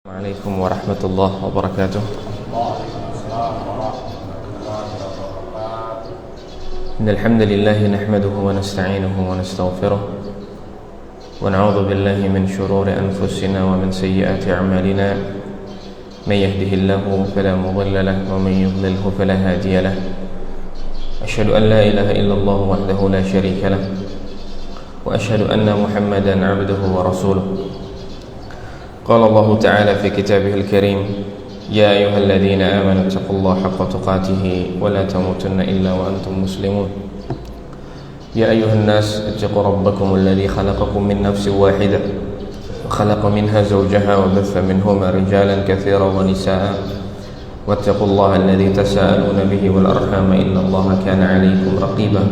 Assalamualaikum warahmatullahi wabarakatuh. Innal hamdalillah nahmaduhu wa nasta'inuhu wa nastaghfiruh wa na'udzu billahi min shururi anfusina wa min sayyiati a'malina. May yahdihillahu fala mudilla lahu wa may yudlilhu fala hadiya lahu. Asyhadu an la ilaha illallah wahdahu la syarika lahu wa asyhadu anna Muhammadan 'abduhu wa rasuluh. قال الله تعالى في كتابه الكريم يا أيها الذين آمنوا اتقوا الله حق تقاته ولا تموتن إلا وأنتم مسلمون يا أيها الناس اتقوا ربكم الذي خلقكم من نفس واحدة وخلق منها زوجها وبث منهما رجالا كثيرا ونساء واتقوا الله الذي تساءلون به والأرحام إن الله كان عليكم رقيبا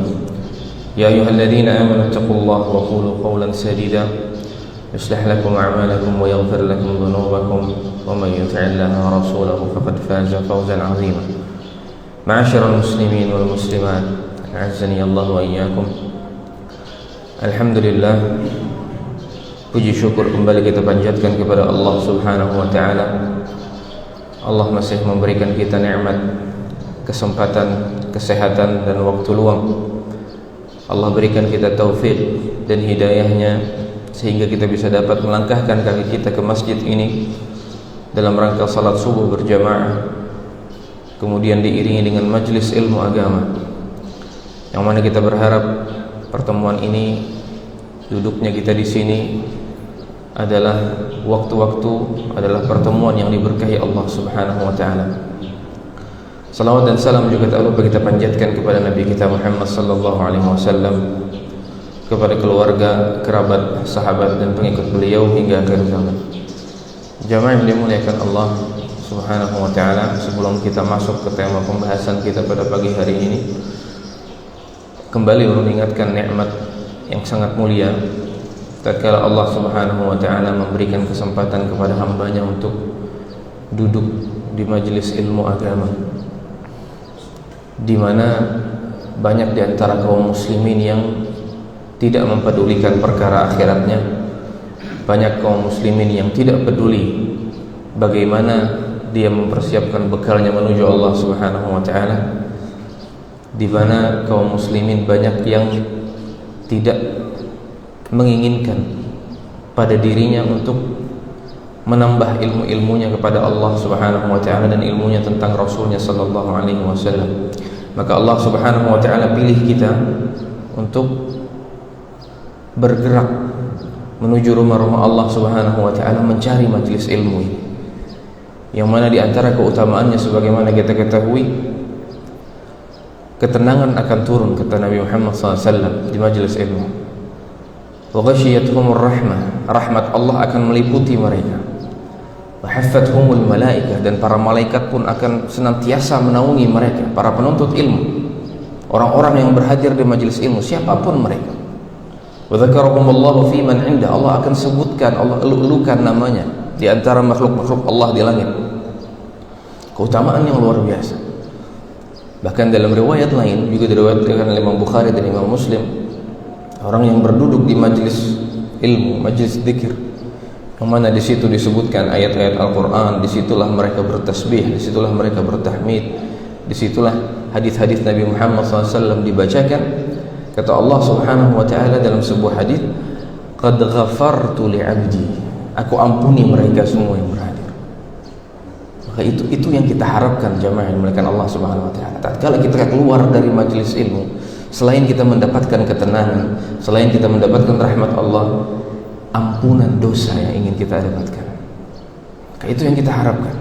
يا أيها الذين آمنوا اتقوا الله وقولوا قولا سديدا يصلح لكم أعمالكم ويغفر لكم ذنوبكم ومن يطع الله ورسوله فقد فاز فوزا عظيما معاشر المسلمين والمسلمات أعزني الله وإياكم. Alhamdulillah, puji syukur kembali kita panjatkan kepada Allah Subhanahu wa Ta'ala. Allah masih memberikan kita nikmat, kesempatan, kesehatan dan waktu luang. Allah berikan kita taufik dan hidayahnya sehingga kita bisa dapat melangkahkan kaki kita ke masjid ini dalam rangka salat subuh berjamaah, kemudian diiringi dengan majlis ilmu agama, yang mana kita berharap pertemuan ini, duduknya kita di sini adalah waktu-waktu, adalah pertemuan yang diberkahi Allah Subhanahu wa Ta'ala. Salawat dan salam juga tak lupa kita panjatkan kepada Nabi kita Muhammad sallallahu alaihi wasallam, kepada keluarga, kerabat, sahabat dan pengikut beliau hingga akhir zaman. Jamaah yang dimuliakan Allah Subhanahu wa Ta'ala, sebelum kita masuk ke tema pembahasan kita pada pagi hari ini, kembali mengingatkan nikmat yang sangat mulia tatkala Allah Subhanahu wa Ta'ala memberikan kesempatan kepada hambanya untuk duduk di majelis ilmu agama, di mana banyak di antara kaum muslimin yang tidak mempedulikan perkara akhiratnya. Banyak kaum muslimin yang tidak peduli bagaimana dia mempersiapkan bekalnya menuju Allah Subhanahu wa Ta'ala, di mana kaum muslimin banyak yang tidak menginginkan pada dirinya untuk menambah ilmu-ilmunya kepada Allah Subhanahu wa Ta'ala dan ilmunya tentang Rasulnya sallallahu alaihi wasallam. Maka Allah Subhanahu wa Ta'ala pilih kita untuk bergerak menuju rumah-rumah Allah Subhanahu wa Ta'ala, mencari majelis ilmu ini, yang mana di antara keutamaannya sebagaimana kita ketahui, ketenangan akan turun, kata Nabi Muhammad SAW di majelis ilmu. Wa ghasyiyatuhumur rahmah, rahmat Allah akan meliputi mereka. Wa haffathumul malaikah, dan para malaikat pun akan senantiasa menaungi mereka, para penuntut ilmu, orang-orang yang berhadir di majelis ilmu, siapapun mereka. Wa dzakarahumullahu fi man 'inda, Allah akan sebutkan, Allah elu-elukan namanya di antara makhluk-makhluk Allah di langit. Keutamaan yang luar biasa. Bahkan dalam riwayat lain juga diriwayatkan oleh Imam Bukhari dan Imam Muslim, orang yang berduduk di majelis ilmu, majelis zikir, yang mana di situ disebutkan ayat-ayat Al-Qur'an, disitulah mereka bertasbih, disitulah mereka bertahmid, disitulah hadis-hadis Nabi Muhammad SAW dibacakan. Kata Allah Subhanahu wa Ta'ala dalam sebuah hadis, qad ghafartu li'abdi, aku ampuni mereka semua yang berhadir. Maka itu yang kita harapkan jamaah yang dimuliakan Allah Subhanahu wa Ta'ala. Tatkala kita keluar dari majelis ilmu, selain kita mendapatkan ketenangan, selain kita mendapatkan rahmat Allah, ampunan dosa yang ingin kita dapatkan. Maka itu yang kita harapkan.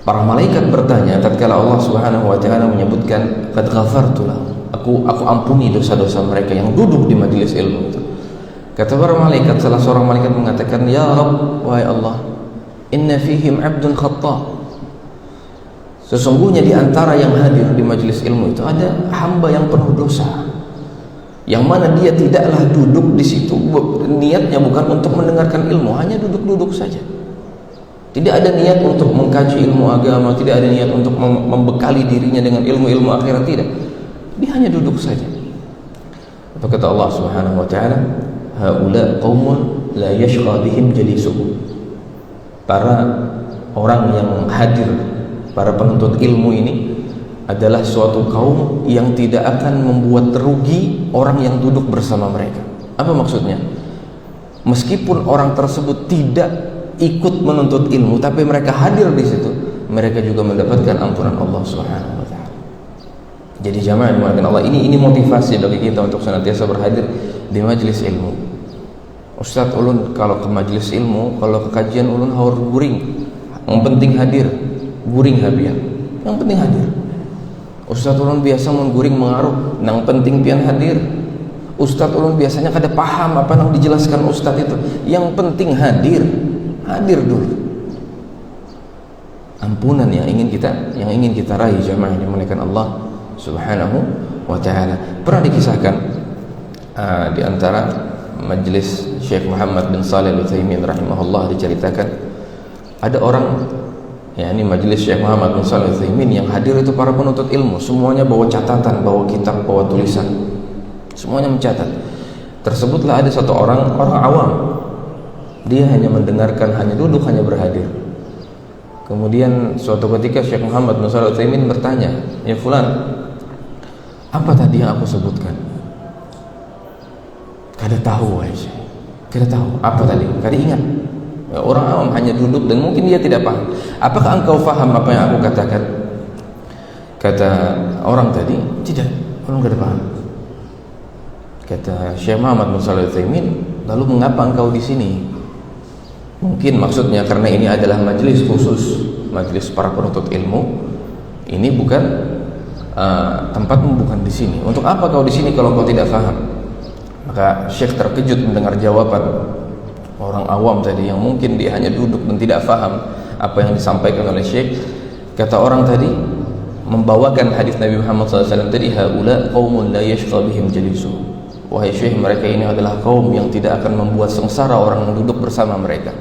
Para malaikat bertanya tatkala Allah Subhanahu wa Ta'ala menyebutkan qad ghafartu lahum, aku ampuni dosa-dosa mereka yang duduk di majelis ilmu itu. Kata para malaikat, salah seorang malaikat mengatakan, ya Rabb, wahai Allah, inna fihim abdun khata', sesungguhnya di antara yang hadir di majelis ilmu itu ada hamba yang penuh dosa, yang mana dia tidaklah duduk di situ, niatnya bukan untuk mendengarkan ilmu, hanya duduk-duduk saja. Tidak ada niat untuk mengkaji ilmu agama, tidak ada niat untuk membekali dirinya dengan ilmu-ilmu akhirat, tidak. Dia hanya duduk saja. Apa kata Allah Subhanahu wa Ta'ala, haula qaumun la yashqa bihim jalisuhum, para orang yang hadir, para penuntut ilmu ini adalah suatu kaum yang tidak akan membuat terugi orang yang duduk bersama mereka. Apa maksudnya? Meskipun orang tersebut tidak ikut menuntut ilmu, tapi mereka hadir di situ, mereka juga mendapatkan ampunan Allah Subhanahu wa taala. Jadi jamaah yang dimuliakan Allah, ini motivasi bagi kita untuk senantiasa berhadir di majelis ilmu. Ustaz, ulun kalau ke majelis ilmu, kalau ke kajian ulun harus guring. Yang penting hadir, guring habian. Yang penting hadir. Ustaz ulun biasa mun guring mengaruh, nang penting pian hadir. Ustaz ulun biasanya kada paham apa yang dijelaskan ustaz itu. Yang penting hadir. Hadir dulu. Ampunan yang ingin kita raih jamaah yang dimuliakan Allah Subhanahu wa taala. Pernah dikisahkan di antara majelis Syekh Muhammad bin Shalih Al-Utsaimin rahimahullah, diceritakan ada orang, ya ini majelis Syekh Muhammad bin Shalih Al-Utsaimin, yang hadir itu para penuntut ilmu, semuanya bawa catatan, bawa kitab, bawa tulisan, semuanya mencatat. Tersebutlah ada satu orang awam, dia hanya mendengarkan, hanya duduk, hanya berhadir. Kemudian suatu ketika Syekh Muhammad bin Shalih Al-Utsaimin bertanya, "Ya fulan, apa tadi yang aku sebutkan?" Kada tahu, Aisyah. Kada tahu apa tadi, kada ingat. Ya, orang awam hanya duduk dan mungkin dia tidak paham. Apakah engkau faham apa yang aku katakan? Kata orang tadi, tidak, orang kada paham. Kata Syekh Muhammad bin Shalih Al-Utsaimin, lalu mengapa engkau di sini? Mungkin maksudnya karena ini adalah majelis khusus, majelis para penuntut ilmu. Ini bukan tempatmu, bukan di sini. Untuk apa kau di sini kalau kau tidak faham? Maka Syekh terkejut mendengar jawaban orang awam tadi, yang mungkin dia hanya duduk dan tidak faham apa yang disampaikan oleh Syekh. Kata orang tadi, membawakan hadis Nabi Muhammad SAW tadi, haula qaumun la yashqa bihim jalisu. Wahai Syekh, mereka ini adalah kaum yang tidak akan membuat sengsara orang yang duduk bersama mereka.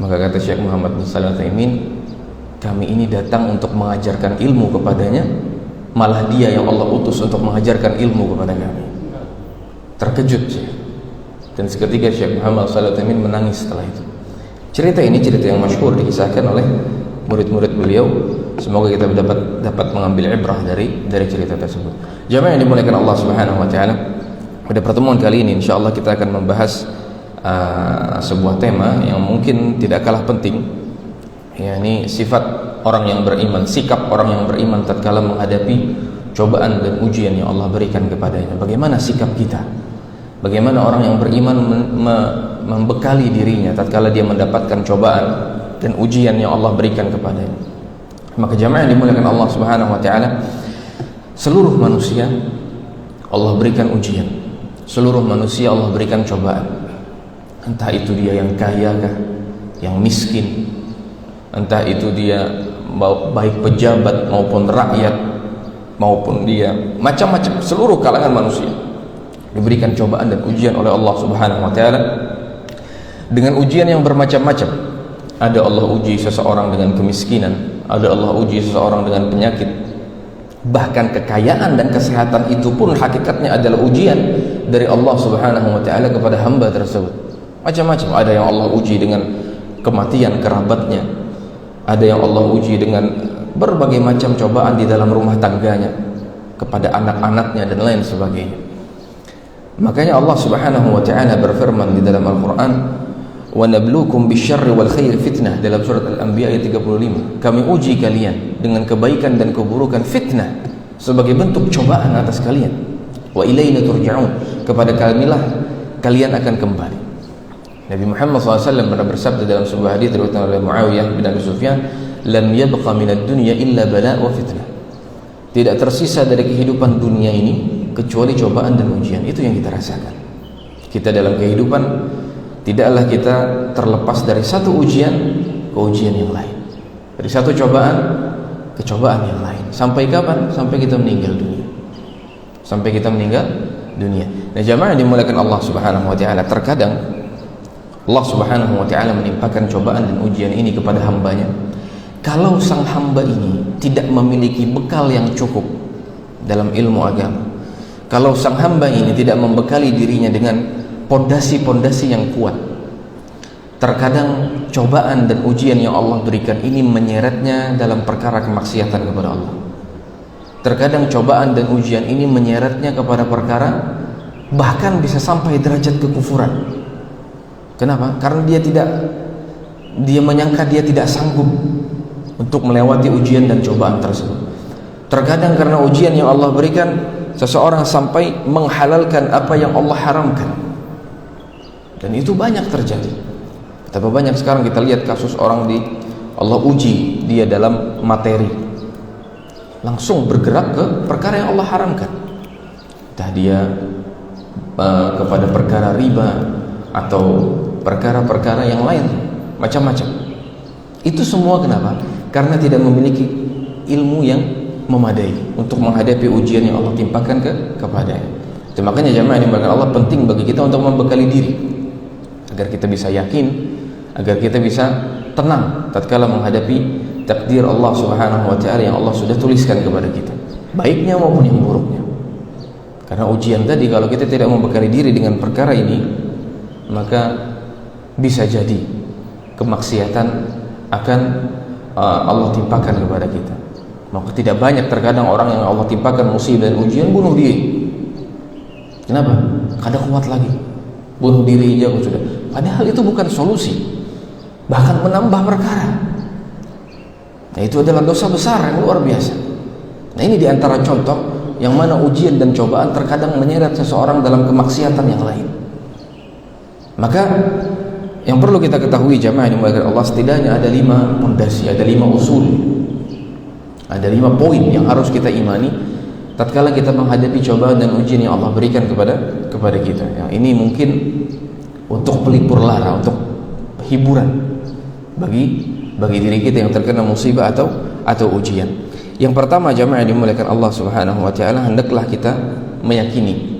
Maka kata Syekh Muhammad bin Shalih Al-Utsaimin, kami ini datang untuk mengajarkan ilmu kepadanya, malah dia yang Allah utus untuk mengajarkan ilmu kepada kami. Terkejut Syekh. Dan seketika Syekh Muhammad Shalih Al-Utsaimin menangis setelah itu. Cerita ini cerita yang masyhur, dikisahkan oleh murid-murid beliau. Semoga kita dapat mengambil ibrah dari cerita tersebut. Jamaah yang dimuliakan Allah Subhanahu wa taala, pada pertemuan kali ini insyaallah kita akan membahas sebuah tema yang mungkin tidak kalah penting, yakni sifat orang yang beriman, sikap orang yang beriman tatkala menghadapi cobaan dan ujian yang Allah berikan kepadanya. Bagaimana sikap kita? Bagaimana orang yang beriman membekali dirinya tatkala dia mendapatkan cobaan dan ujian yang Allah berikan kepadanya. Maka jamaah yang dimuliakan Allah Subhanahu wa taala, seluruh manusia Allah berikan ujian. Seluruh manusia Allah berikan cobaan. Entah itu dia yang kaya kah, yang miskin, entah itu dia baik pejabat maupun rakyat, maupun dia macam-macam, seluruh kalangan manusia diberikan cobaan dan ujian oleh Allah Subhanahu wa taala dengan ujian yang bermacam-macam. Ada Allah uji seseorang dengan kemiskinan, ada Allah uji seseorang dengan penyakit, bahkan kekayaan dan kesehatan itu pun hakikatnya adalah ujian dari Allah Subhanahu wa taala kepada hamba tersebut. Macam-macam, ada yang Allah uji dengan kematian kerabatnya, ada yang Allah uji dengan berbagai macam cobaan di dalam rumah tangganya, kepada anak-anaknya dan lain sebagainya. Makanya Allah Subhanahu wa taala berfirman di dalam Al-Qur'an, "Wa nabluukum bisyarri wal khairi fitnah", dalam surat Al-Anbiya ayat 35. Kami uji kalian dengan kebaikan dan keburukan, fitnah, sebagai bentuk cobaan atas kalian. Wa ilaina turja'un, kepada kamilah kalian akan kembali. Nabi Muhammad SAW pernah bersabda dalam sebuah hadis diriwayatkan oleh Muawiyah bin Abi Sufyan, "Lam yabqa minad dunya illa bala wa fitnah." Tidak tersisa dari kehidupan dunia ini kecuali cobaan dan ujian. Itu yang kita rasakan. Kita dalam kehidupan tidaklah kita terlepas dari satu ujian ke ujian yang lain, dari satu cobaan ke cobaan yang lain. Sampai kapan? Sampai kita meninggal dunia. Sampai kita meninggal dunia. Nah, jamaah yang dimuliakan Allah Subhanahu wa taala, terkadang Allah Subhanahu wa taala menimpakan cobaan dan ujian ini kepada hambanya. Kalau sang hamba ini tidak memiliki bekal yang cukup dalam ilmu agama, kalau sang hamba ini tidak membekali dirinya dengan pondasi-pondasi yang kuat, Terkadang cobaan dan ujian yang Allah berikan ini menyeretnya dalam perkara kemaksiatan kepada Allah. Terkadang cobaan dan ujian ini menyeretnya kepada perkara bahkan bisa sampai derajat kekufuran. Kenapa? Karena dia menyangka dia tidak sanggup untuk melewati ujian dan cobaan tersebut. Terkadang karena ujian yang Allah berikan, seseorang sampai menghalalkan apa yang Allah haramkan. Dan itu banyak terjadi. Betapa banyak sekarang kita lihat kasus orang Allah uji dia dalam materi, langsung bergerak ke perkara yang Allah haramkan. Entah dia kepada perkara riba atau perkara-perkara yang lain, macam-macam. Itu semua kenapa? Karena tidak memiliki ilmu yang memadai untuk menghadapi ujian yang Allah timpakan kepadanya. Itu makanya jamaah yang dimuliakan Allah, penting bagi kita untuk membekali diri agar kita bisa yakin, agar kita bisa tenang tatkala menghadapi takdir Allah Subhanahu wa taala yang Allah sudah tuliskan kepada kita, baiknya maupun yang buruknya. Karena ujian tadi, kalau kita tidak membekali diri dengan perkara ini, maka bisa jadi kemaksiatan akan Allah timpakan kepada kita. Maka tidak banyak terkadang orang yang Allah timpakan musibah dan ujian bunuh diri. Kenapa? Kada kuat lagi, bunuh diri aja sudah. Padahal itu bukan solusi, bahkan menambah perkara. Nah, itu adalah dosa besar yang luar biasa. Nah, ini diantara contoh yang mana ujian dan cobaan terkadang menyeret seseorang dalam kemaksiatan yang lain. Maka yang perlu kita ketahui jamaah yang dimuliakan Allah, setidaknya ada 5 pondasi, ada 5 usul, ada 5 poin yang harus kita imani tatkala kita menghadapi cobaan dan ujian yang Allah berikan kepada kita. Yang ini mungkin untuk pelipur lara, untuk hiburan bagi diri kita yang terkena musibah atau ujian. Yang pertama jamaah yang dimuliakan Allah Subhanahu wa taala, hendaklah kita meyakini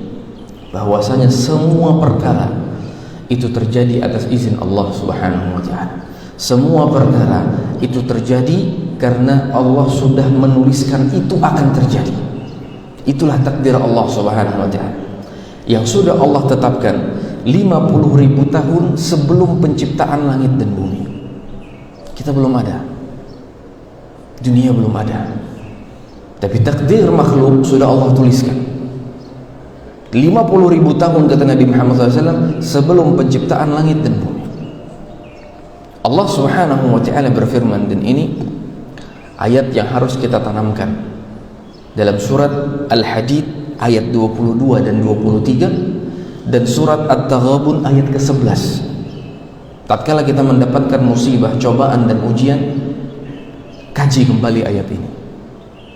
bahwasanya semua perkara itu terjadi atas izin Allah Subhanahu wa taala. Semua perkara itu terjadi karena Allah sudah menuliskan itu akan terjadi. Itulah takdir Allah Subhanahu wa taala yang sudah Allah tetapkan 50.000 tahun sebelum penciptaan langit dan bumi. Kita belum ada, dunia belum ada, tapi takdir makhluk sudah Allah tuliskan. 50.000 tahun kata Nabi Muhammad SAW sebelum penciptaan langit dan bumi. Allah Subhanahu wa taala berfirman, dan ini ayat yang harus kita tanamkan dalam surat Al-Hadid ayat 22 dan 23 dan surat At-Taghabun ayat ke-11. Tatkala kita mendapatkan musibah, cobaan dan ujian, kaji kembali ayat ini.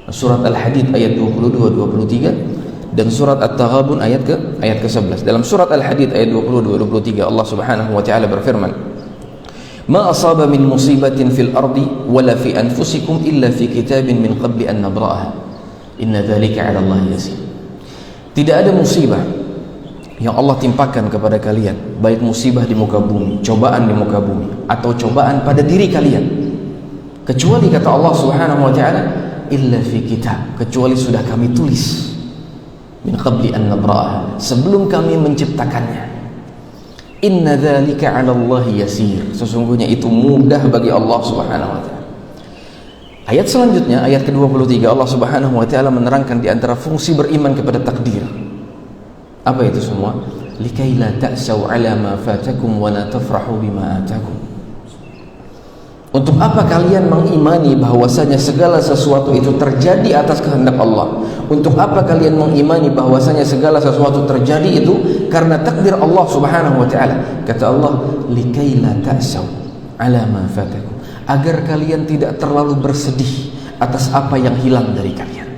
Surat Al-Hadid ayat 22 23 dan surat At-Taghabun ayat ke-11. Dalam surat Al-Hadid ayat 22-23 Allah Subhanahu wa taala berfirman, "Ma asaba min musibatin fil ardi wala fi anfusikum illa fi kitabin min qabli an nabra'aha. Inna dzalika 'ala Allah yasir." Tidak ada musibah yang Allah timpakan kepada kalian, baik musibah di muka bumi, cobaan di muka bumi, atau cobaan pada diri kalian, kecuali kata Allah Subhanahu wa taala, illa fi kitab, kecuali sudah kami tulis min qabli an nabra'ah, sebelum kami menciptakannya. Inna dzalika 'ala Allah yasir, sesungguhnya itu mudah bagi Allah Subhanahu wa taala. Ayat selanjutnya, ayat ke-23, Allah Subhanahu wa taala menerangkan di antara fungsi beriman kepada takdir. Apa itu semua? Likai la ta'sau 'ala ma fatakum wa la tafrahu bima atakum. Untuk apa kalian mengimani bahwasanya segala sesuatu itu terjadi atas kehendak Allah? Untuk apa kalian mengimani bahwasanya segala sesuatu terjadi itu karena takdir Allah Subhanahu wa taala? Kata Allah, likai la ta'sau 'ala ma fatakum, agar kalian tidak terlalu bersedih atas apa yang hilang dari kalian.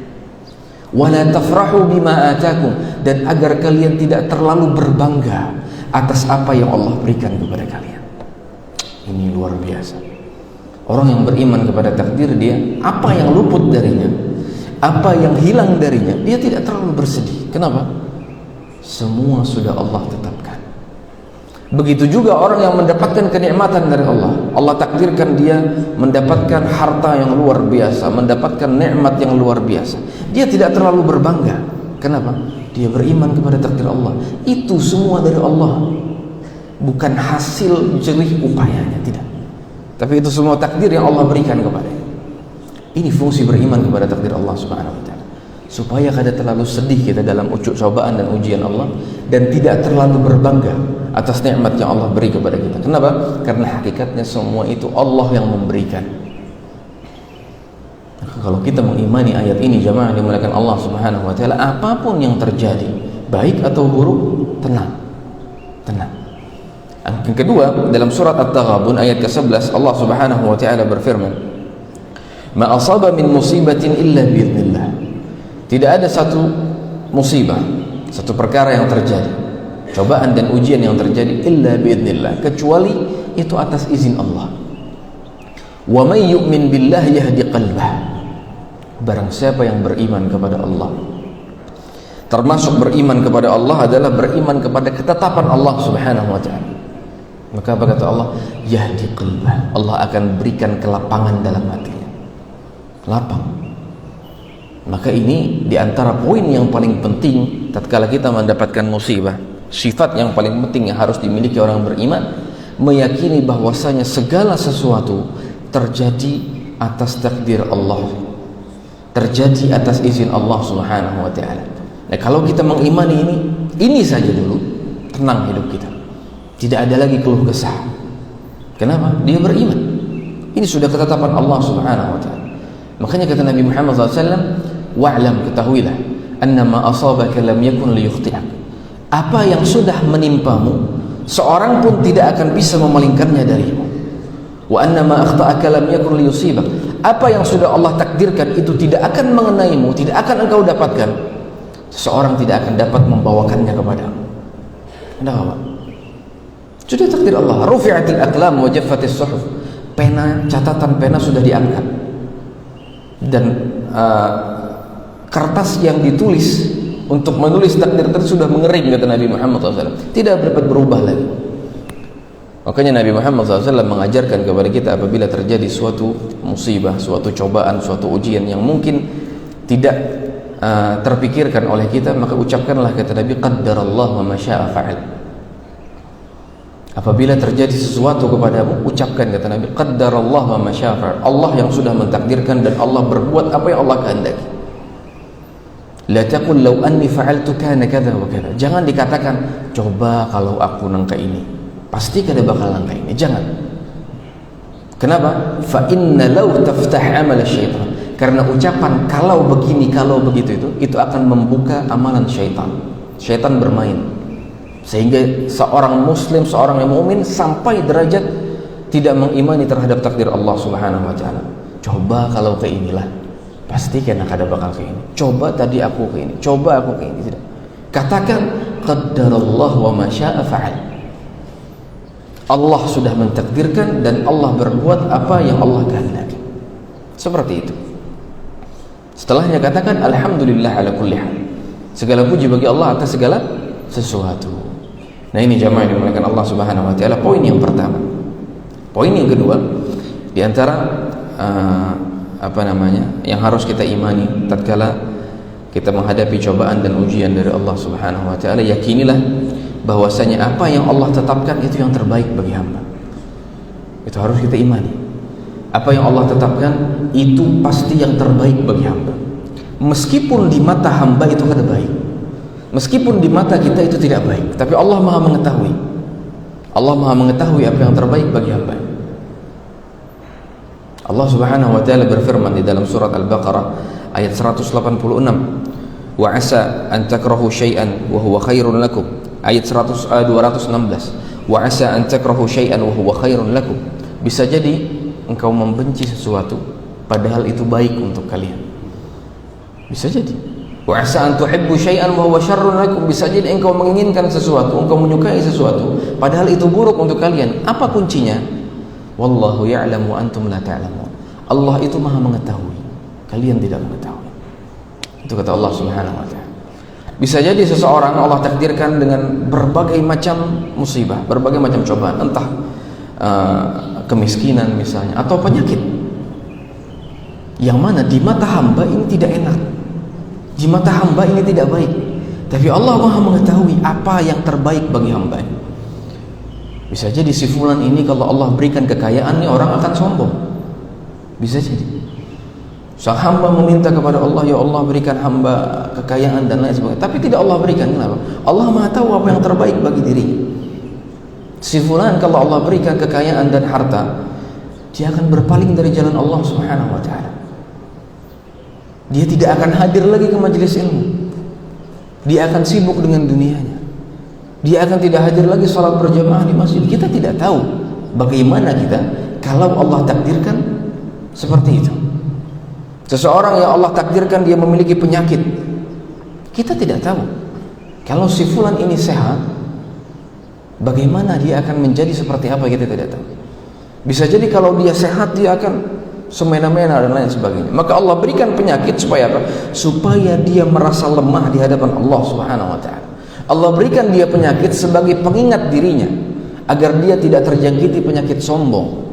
Wa la tafrahu bima atakum, dan agar kalian tidak terlalu berbangga atas apa yang Allah berikan kepada kalian. Ini luar biasa. Orang yang beriman kepada takdir, dia apa yang luput darinya, apa yang hilang darinya, dia tidak terlalu bersedih. Kenapa? Semua sudah Allah tetapkan. Begitu juga orang yang mendapatkan kenikmatan dari Allah. Allah takdirkan dia mendapatkan harta yang luar biasa, mendapatkan nikmat yang luar biasa. Dia tidak terlalu berbangga. Kenapa? Dia beriman kepada takdir Allah. Itu semua dari Allah. bukan hasil jerih upayanya, tidak. Tapi itu semua takdir yang Allah berikan kepadanya. Ini fungsi beriman kepada takdir Allah Subhanahu wa taala. Supaya kada terlalu sedih kita dalam cobaan dan ujian Allah, dan tidak terlalu berbangga atas nikmat yang Allah beri kepada kita. Kenapa? Karena hakikatnya semua itu Allah yang memberikan. Kalau kita mengimani ayat ini jamaah dimuliakan Allah Subhanahu wa taala, apapun yang terjadi, baik atau buruk, tenang. Yang kedua, dalam surat At-Taghabun ayat ke-11 Allah Subhanahu wa taala berfirman, "Ma asaba min musibatin illa biidznillah." Tidak ada satu musibah, satu perkara yang terjadi, cobaan dan ujian yang terjadi, illa biidznillah, kecuali itu atas izin Allah. Wa may yu'min billahi yahdi qalbah. Barang siapa yang beriman kepada Allah, termasuk beriman kepada Allah adalah beriman kepada ketetapan Allah Subhanahu wa taala, maka apa kata Allah? Yahdi qalbah. Allah akan berikan kelapangan dalam hatinya, lapang. Maka ini diantara poin yang paling penting tatkala kita mendapatkan musibah. Sifat yang paling penting yang harus dimiliki orang beriman, meyakini bahwasanya segala sesuatu terjadi atas takdir Allah, terjadi atas izin Allah Subhanahu wa taala. Nah, kalau kita mengimani ini saja dulu, tenang hidup kita. Tidak ada lagi keluh kesah. Kenapa? Dia beriman. Ini sudah ketetapan Allah Subhanahu wa taala. Makanya kata Nabi Muhammad SAW, wa'lam, ketahuilah, annama asabaka lam yakun liyukhti'ak. Apa yang sudah menimpamu, seorang pun tidak akan bisa memalingkannya darimu. Wa annama akhta'aka lam yakun liyusibak. Apa yang sudah Allah takdirkan itu tidak akan mengenaimu, tidak akan engkau dapatkan. Seseorang tidak akan dapat membawakannya kepadamu. Kenapa? Sudah takdir Allah. Rufi'atil aqlam wa jaffatis suhuf. Pena, catatan pena sudah diangkat. Dan kertas yang ditulis untuk menulis takdir tersebut sudah mengering, kata Nabi Muhammad SAW. Tidak dapat berubah lagi. Makanya Nabi Muhammad SAW mengajarkan kepada kita, apabila terjadi suatu musibah, suatu cobaan, suatu ujian yang mungkin tidak terpikirkan oleh kita, maka ucapkanlah, kata Nabi, qaddarallahu wa ma syaa fa'al. Apabila terjadi sesuatu kepadamu, ucapkan, kata Nabi, qaddarallahu wa ma syaa fa'al. Allah yang sudah mentakdirkan dan Allah berbuat apa yang Allah kehendaki. La taqul law anni fa'altu kana kadza wa kadza. Jangan dikatakan, coba kalau aku nangka ini, pasti kada bakal nangka ini. Jangan. Kenapa? Fa inna law taftah amal syaitan. Karena ucapan kalau begini, kalau begitu itu akan membuka amalan syaitan. Syaitan bermain. Sehingga seorang muslim, seorang yang mukmin sampai derajat tidak mengimani terhadap takdir Allah Subhanahu wa taala. Coba kalau ke inilah, pasti kena kada bakal ke ini. Coba tadi aku ke ini, coba aku ke ini. Tidak. Katakan qaddarallahu wa ma syaa fa'al. Allah sudah mentakdirkan dan Allah berbuat apa yang Allah kehendaki. Seperti itu. Setelahnya katakan alhamdulillah ala kulli hal. Segala puji bagi Allah atas segala sesuatu. Nah, ini jamaah yang dimuliakan Allah Subhanahu wa taala, poin yang pertama. Poin yang kedua, di antara yang harus kita imani tatkala kita menghadapi cobaan dan ujian dari Allah Subhanahu wa taala, yakinilah bahwasanya apa yang Allah tetapkan itu yang terbaik bagi hamba. Itu harus kita imani. Apa yang Allah tetapkan itu pasti yang terbaik bagi hamba. Meskipun di mata hamba itu kada baik, meskipun di mata kita itu tidak baik, tapi Allah Maha mengetahui. Allah Maha mengetahui apa yang terbaik bagi hamba. Allah Subhanahu wa taala berfirman di dalam surat Al-Baqarah ayat 186, wa asa an takrahu syai'an wa huwa khairun lakum. Ayat 216, wa asa an takrahu syai'an wa huwa khairun lakum. Bisa jadi engkau membenci sesuatu padahal itu baik untuk kalian. Bisa jadi. Wa asa an tuhibbu syai'an wa huwa syarrun lakum. Bisa jadi engkau menginginkan sesuatu, engkau menyukai sesuatu padahal itu buruk untuk kalian. Apa kuncinya? Wallahu ya'lamu wa antum la ta'lamun. Allah itu Maha mengetahui, kalian tidak mengetahui. Itu kata Allah Subhanahu wa taala. Bisa jadi seseorang Allah takdirkan dengan berbagai macam musibah, berbagai macam cobaan, entah kemiskinan misalnya atau penyakit, yang mana di mata hamba ini tidak enak, di mata hamba ini tidak baik, tapi Allah Maha mengetahui apa yang terbaik bagi hamba. Bisa jadi si fulan ini kalau Allah berikan kekayaan nih orang akan sombong. Bisa jadi. Sang hamba meminta kepada Allah, ya Allah berikan hamba kekayaan dan lain sebagainya. Tapi tidak Allah berikan. Kenapa? Allah Maha tahu apa yang terbaik bagi dirinya. Si fulan kalau Allah berikan kekayaan dan harta, dia akan berpaling dari jalan Allah Subhanahu wa taala. Dia tidak akan hadir lagi ke majelis ilmu. Dia akan sibuk dengan dunianya. Dia akan tidak hadir lagi salat berjamaah di masjid. Kita tidak tahu bagaimana kita kalau Allah takdirkan seperti itu. Seseorang yang Allah takdirkan dia memiliki penyakit, kita tidak tahu. Kalau si fulan ini sehat, bagaimana dia akan menjadi seperti apa, kita tidak tahu. Bisa jadi kalau dia sehat dia akan semena-mena dan lain sebagainya. Maka Allah berikan penyakit supaya apa? Supaya dia merasa lemah di hadapan Allah Subhanahu wa taala. Allah berikan dia penyakit sebagai pengingat dirinya agar dia tidak terjangkiti penyakit sombong.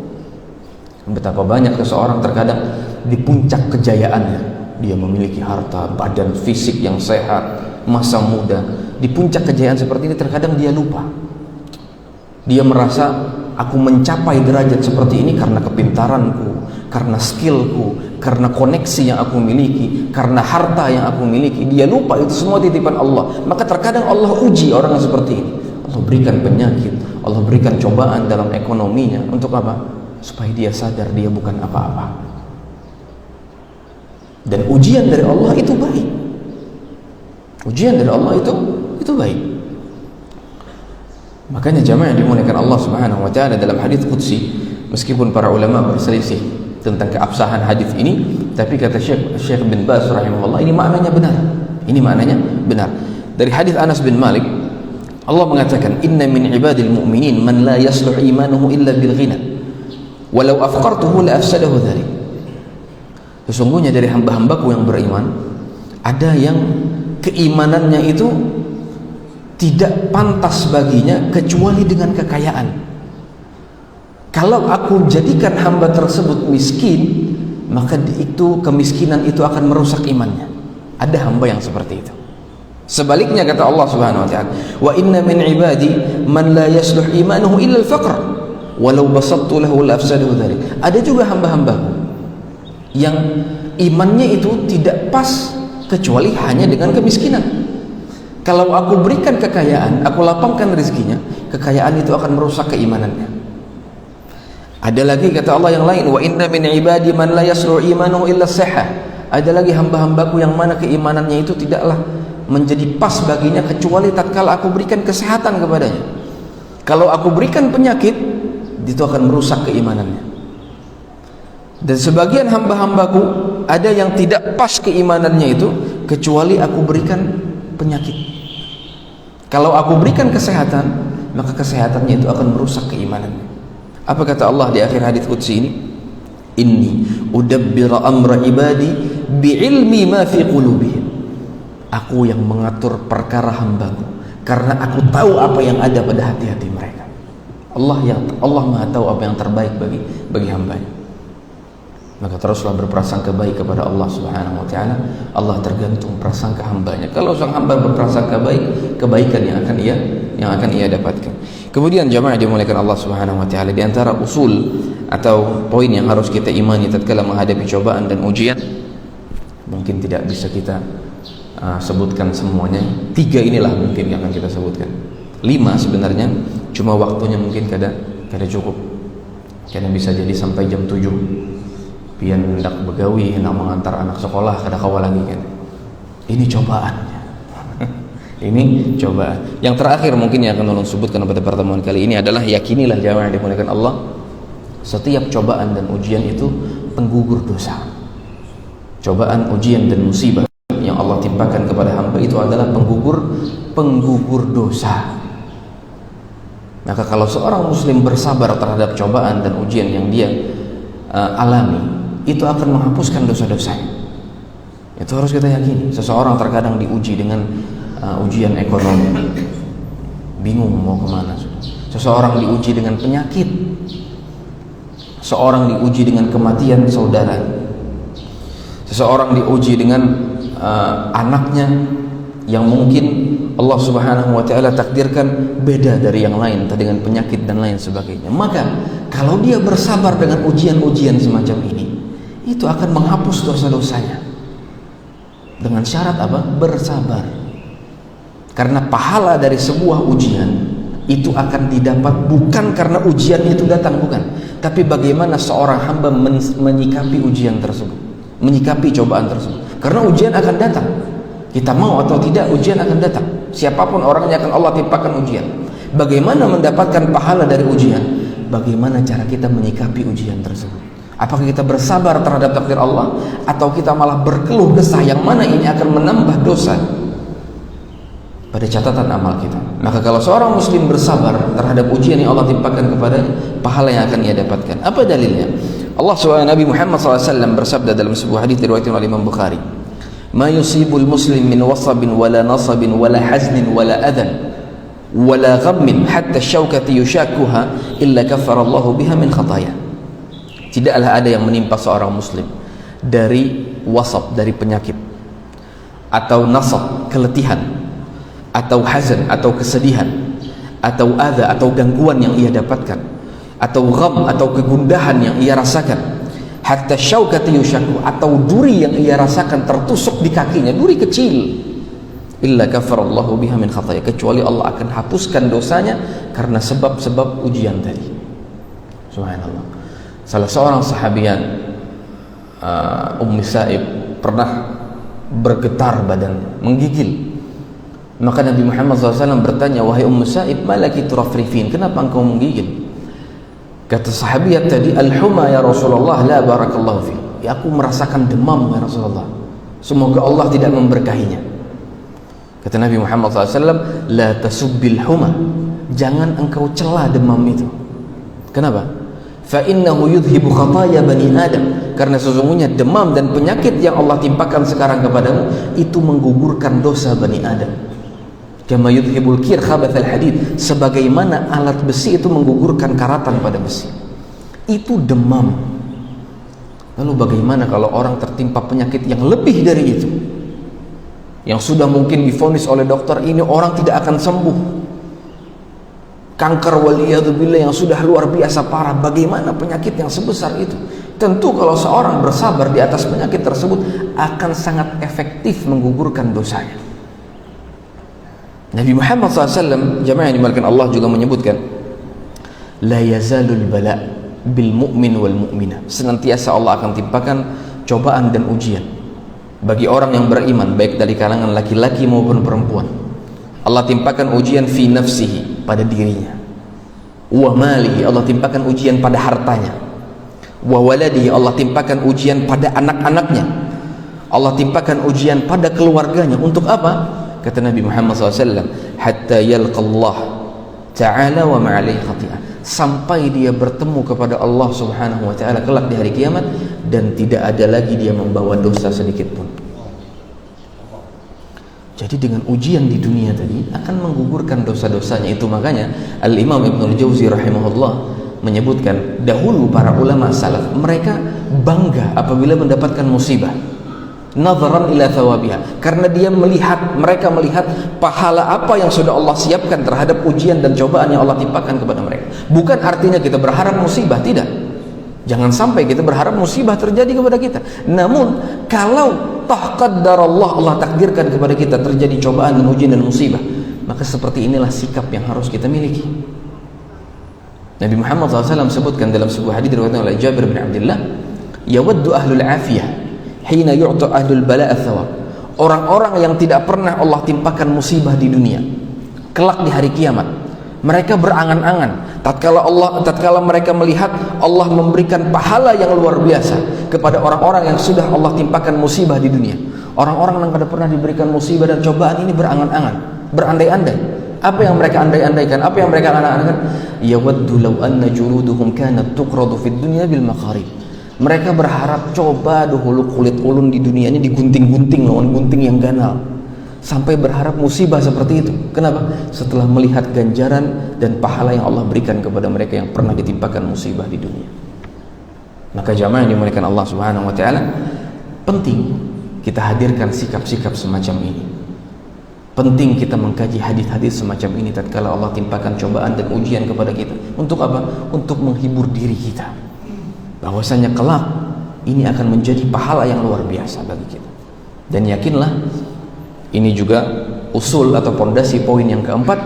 Betapa banyak seseorang terkadang di puncak kejayaannya, dia memiliki harta, badan fisik yang sehat, masa muda. Di puncak kejayaan seperti ini terkadang dia lupa. Dia merasa aku mencapai derajat seperti ini karena kepintaranku, karena skillku, karena koneksi yang aku miliki, karena harta yang aku miliki. Dia lupa itu semua titipan Allah. Maka terkadang Allah uji orang yang seperti ini. Allah berikan penyakit, Allah berikan cobaan dalam ekonominya. Untuk apa? Supaya dia sadar dia bukan apa-apa. Dan ujian dari Allah itu baik. Ujian dari Allah itu baik. Makanya jamaah yang dimuliakan Allah Subhanahu wa taala, dalam hadis qudsi, meskipun para ulama berselisih tentang keabsahan hadis ini, tapi kata Syekh bin Baz rahimahullah, ini maknanya benar. Ini maknanya benar. Dari hadis Anas bin Malik, Allah mengatakan, "Inna min ibadil mu'minin man la yasluh imanuhu illa bil ghina. Walau afqartuhu la afsadahu dzalik." Sesungguhnya dari hamba-hambaku yang beriman, ada yang keimanannya itu tidak pantas baginya kecuali dengan kekayaan. Kalau aku jadikan hamba tersebut miskin, maka itu kemiskinan itu akan merusak imannya. Ada hamba yang seperti itu. Sebaliknya kata Allah Subhanahu wa taala, "Wa inna min ibadi man la yasluh imanuhu illa al-faqr, walau basattu lahu la afsadahu dzalik." Ada juga hamba-hambaku yang imannya itu tidak pas kecuali hanya dengan kemiskinan. Kalau aku berikan kekayaan, aku lapangkan rezekinya, kekayaan itu akan merusak keimanannya. Ada lagi kata Allah yang lain, "Wa inna min ibadi man la yasluh imanuhu illa as-sihah." Ada lagi hamba-hambaku yang mana keimanannya itu tidaklah menjadi pas baginya kecuali tatkala aku berikan kesehatan kepadanya. Kalau aku berikan penyakit, itu akan merusak keimanannya. Dan sebagian hamba-hambaku ada yang tidak pas keimanannya itu kecuali aku berikan penyakit. Kalau aku berikan kesehatan, maka kesehatannya itu akan merusak keimanannya. Apa kata Allah di akhir hadis qudsi ini? "Inni udabbiru amra ibadi bi'ilmi ma fi qulubihim." Aku yang mengatur perkara hambaku karena aku tahu apa yang ada pada hati-hati mereka. Allah Maha tahu apa yang terbaik bagi hambanya. Maka teruslah berprasangka baik kepada Allah Subhanahu wa taala. Allah tergantung prasangka hambanya. Kalau sang hamba berprasangka baik, kebaikan yang akan ia dapatkan. Kemudian jamaah dimuliakan Allah Subhanahu wa taala, di antara usul atau poin yang harus kita imani tatkala menghadapi cobaan dan ujian, mungkin tidak bisa kita sebutkan semuanya. 3 inilah mungkin yang akan kita sebutkan. 5 sebenarnya, cuma waktunya mungkin kada cukup. Karena bisa jadi sampai jam 7. Pian hendak begawi, hendak mengantar anak sekolah, kada kawal lagi kan. Ini cobaannya. Ini cobaan. Yang terakhir mungkin yang akan ulun sebutkan pada pertemuan kali ini adalah, yakinilah jamaah yang dimuliakan Allah, setiap cobaan dan ujian itu penggugur dosa. Cobaan, ujian dan musibah yang Allah timpakan kepada hamba itu adalah penggugur dosa. Maka kalau seorang muslim bersabar terhadap cobaan dan ujian yang dia alami, itu akan menghapuskan dosa-dosanya. Itu harus kita yakini. Seseorang terkadang diuji dengan ujian ekonomi, bingung mau kemana. Seseorang diuji dengan penyakit, seorang diuji dengan kematian saudara, seseorang diuji dengan anaknya yang mungkin Allah Subhanahu wa taala takdirkan beda dari yang lain, dengan penyakit dan lain sebagainya. Maka kalau dia bersabar dengan ujian-ujian semacam ini, itu akan menghapus dosa-dosanya. Dengan syarat apa? Bersabar. Karena pahala dari sebuah ujian itu akan didapat bukan karena ujian itu datang, bukan, tapi bagaimana seorang hamba menyikapi ujian tersebut, menyikapi cobaan tersebut. Karena ujian akan datang, kita mau atau tidak ujian akan datang. Siapapun orangnya akan Allah timpakan ujian. Bagaimana mendapatkan pahala dari ujian? Bagaimana cara kita menyikapi ujian tersebut? Apakah kita bersabar terhadap takdir Allah, atau kita malah berkeluh kesah, yang mana ini akan menambah dosa pada catatan amal kita? Maka kalau seorang muslim bersabar terhadap ujian yang Allah timpakan kepadanya, pahala yang akan ia dapatkan. Apa dalilnya? Allah SWT, Nabi Muhammad SAW bersabda dalam sebuah hadis diriwayatkan oleh Imam Bukhari, "Ma yusibul muslim min wasabin wala nasabin wala haznin wala adhan wala ghammin hatta syaukati yushakuha illa kaffara Allahu biha min khataya." Tidaklah ada yang menimpa seorang muslim dari wasab, dari penyakit, atau nasab, keletihan, atau hazan, atau kesedihan, atau adha, atau gangguan yang ia dapatkan, atau gham, atau kegundahan yang ia rasakan, hatta syaukati yushaku, atau duri yang ia rasakan tertusuk di kakinya, duri kecil, illa kafarallahu biha min khataya, kecuali Allah akan hapuskan dosanya karena sebab-sebab ujian tadi. Subhanallah. Salah seorang sahabian, Ummi Sa'ib, pernah bergetar badannya, menggigil. Maka Nabi Muhammad SAW bertanya, "Wahai Ummi Sa'ib, malaki turafrifin, kenapa engkau menggigil?" Kata sahabiat tadi, "Al-huma ya Rasulullah, la barakallahu fi." Ya, aku merasakan demam ya Rasulullah, semoga Allah tidak memberkahinya. Kata Nabi Muhammad SAW, "La tasubbil huma." Jangan engkau cela demam itu. Kenapa? Fa innahu yudhibu khataya bani Adam. Karena sesungguhnya demam dan penyakit yang Allah timpakan sekarang kepadamu itu menggugurkan dosa Bani Adam. Kama yudhibul kir khabathal hadid, sebagaimana alat besi itu menggugurkan karatan pada besi. Itu demam. Lalu bagaimana kalau orang tertimpa penyakit yang lebih dari itu, yang sudah mungkin divonis oleh dokter ini orang tidak akan sembuh, kanker waliyadzubillah yang sudah luar biasa parah? Bagaimana penyakit yang sebesar itu? Tentu kalau seorang bersabar di atas penyakit tersebut akan sangat efektif menggugurkan dosanya. Nabi Muhammad SAW, jamaah yang dimuliakan Allah, juga menyebutkan, la yazalul bala bil mu'min wal mu'minah, senantiasa Allah akan timpakan cobaan dan ujian bagi orang yang beriman, baik dari kalangan laki-laki maupun perempuan. Allah timpakan ujian fi nafsihi, pada dirinya, wa malihi, Allah timpakan ujian pada hartanya, wa waladihi, Allah timpakan ujian pada anak-anaknya, Allah timpakan ujian pada keluarganya. Untuk apa? Kata Nabi Muhammad SAW, hatta yalqallah ta'ala wa ma'alaihi khati'ah, sampai dia bertemu kepada Allah Subhanahu wa ta'ala kelak di hari kiamat dan tidak ada lagi dia membawa dosa sedikit pun. Jadi dengan ujian di dunia tadi akan menggugurkan dosa-dosanya. Itu makanya Al-Imam Ibnul Jauzi rahimahullah menyebutkan, dahulu para ulama salaf mereka bangga apabila mendapatkan musibah, nadharan ila thawabiha, karena mereka melihat pahala apa yang sudah Allah siapkan terhadap ujian dan cobaan yang Allah timpakan kepada mereka. Bukan artinya kita berharap musibah, tidak. Jangan sampai kita berharap musibah terjadi kepada kita. Namun kalau toh qaddarallah, Allah takdirkan kepada kita terjadi cobaan dan ujian dan musibah, maka seperti inilah sikap yang harus kita miliki. Nabi Muhammad SAW sebutkan dalam sebuah hadis diriwayatkan oleh Jabir bin Abdullah, yawaddu ahlul afiyah hina yu'ta ahlul bala'a thawab. Orang-orang yang tidak pernah Allah timpakan musibah di dunia, kelak di hari kiamat mereka berangan-angan tatkala mereka melihat Allah memberikan pahala yang luar biasa kepada orang-orang yang sudah Allah timpakan musibah di dunia. Orang-orang yang tidak pernah diberikan musibah dan cobaan ini berangan-angan, berandai-andai. Apa yang mereka andai-andaikan? Apa yang mereka angan-angan? Yawaddu law anna juluduhum kanat tuqradu fid dunya bil maqarib. Mereka berharap, coba dahulu kulit ulun di dunia ini digunting-gunting lawan gunting yang ganal, sampai berharap musibah seperti itu. Kenapa? Setelah melihat ganjaran dan pahala yang Allah berikan kepada mereka yang pernah ditimpakan musibah di dunia. Maka jamaah yang dimuliakan Allah Subhanahu wa ta'ala, penting kita hadirkan sikap-sikap semacam ini. Penting kita mengkaji hadis-hadis semacam ini tatkala Allah timpakan cobaan dan ujian kepada kita. Untuk apa? Untuk menghibur diri kita, bahwasanya kelak ini akan menjadi pahala yang luar biasa bagi kita. Dan yakinlah, ini juga usul atau pondasi poin yang keempat,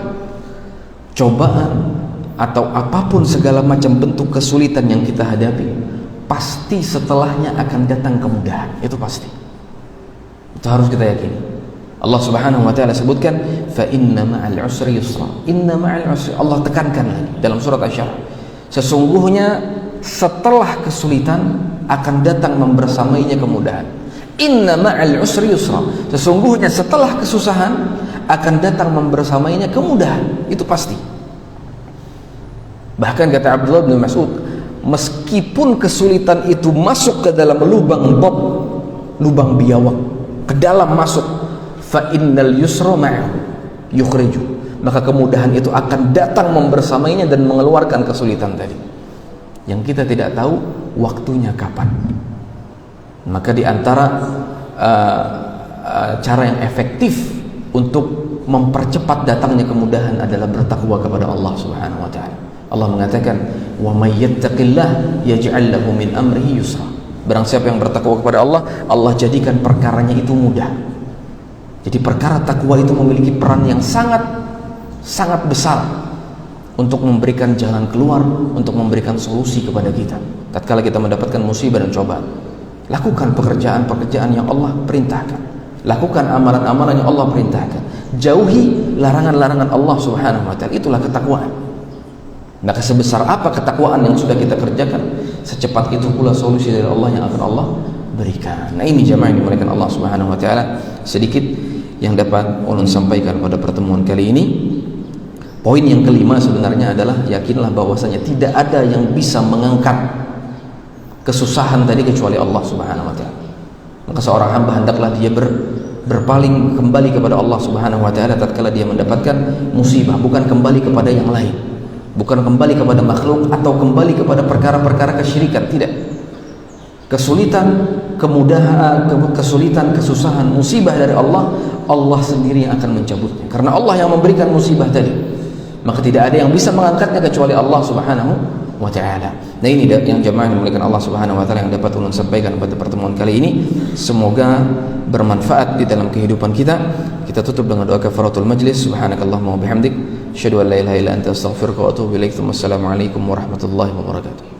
cobaan atau apapun segala macam bentuk kesulitan yang kita hadapi, pasti setelahnya akan datang kemudahan. Itu pasti. Itu harus kita yakini. Allah Subhanahu wa taala sebutkan, fa inna ma'al usri yusra. Inna ma'al usri, Allah tekankan lagi dalam surat Asy-Syarh. Sesungguhnya setelah kesulitan akan datang membersamainya kemudahan. Inna ma'al usri yusra. Sesungguhnya setelah kesusahan akan datang membersamainya kemudahan. Itu pasti. Bahkan kata Abdullah bin Mas'ud, meskipun kesulitan itu masuk ke dalam lubang bob, lubang biawak, ke dalam masuk, fa innal yusra ma'ahu yukhriju, maka kemudahan itu akan datang membersamainya dan mengeluarkan kesulitan tadi. Yang kita tidak tahu waktunya kapan. Maka di antara cara yang efektif untuk mempercepat datangnya kemudahan adalah bertakwa kepada Allah Subhanahu wa taala. Allah mengatakan, wa may yattaqillah yaj'al lahu min amrihi yusra. Barang siapa yang bertakwa kepada Allah, Allah jadikan perkaranya itu mudah. Jadi perkara takwa itu memiliki peran yang sangat besar untuk memberikan jalan keluar, untuk memberikan solusi kepada kita tatkala kita mendapatkan musibah dan cobaan. Lakukan pekerjaan-pekerjaan yang Allah perintahkan, lakukan amalan-amalan yang Allah perintahkan, jauhi larangan-larangan Allah Subhanahu wa taala. Itulah ketakwaan. Maka sebesar apa ketakwaan yang sudah kita kerjakan, secepat itu pula solusi dari Allah yang akan Allah berikan. Nah, ini jamaah yang dimuliakan Allah Subhanahu wa taala, sedikit yang dapat ulun sampaikan pada pertemuan kali ini. Poin yang kelima sebenarnya adalah, yakinlah bahwasanya tidak ada yang bisa mengangkat kesusahan tadi kecuali Allah Subhanahu wa taala. Maka seorang hamba hendaklah dia berpaling kembali kepada Allah Subhanahu wa taala tatkala dia mendapatkan musibah, bukan kembali kepada yang lain, bukan kembali kepada makhluk atau kembali kepada perkara-perkara kesyirikan. Tidak. Kesulitan, kemudahan, kesulitan, kesusahan, musibah dari Allah, Allah sendiri yang akan mencabutnya, karena Allah yang memberikan musibah tadi. Maka tidak ada yang bisa mengangkatnya kecuali Allah Subhanahu wa taala. Nah, ini yang jemaah dimuliakan Allah Subhanahu wa taala yang dapat ulun sampaikan pada pertemuan kali ini. Semoga bermanfaat di dalam kehidupan kita. Kita tutup dengan doa kafaratul majlis. Subhanakallahumma wa bihamdik, asyhadu an la ilaha illa anta, astaghfiruka wa atubu ilaik. Wassalamualaikum warahmatullahi wabarakatuh.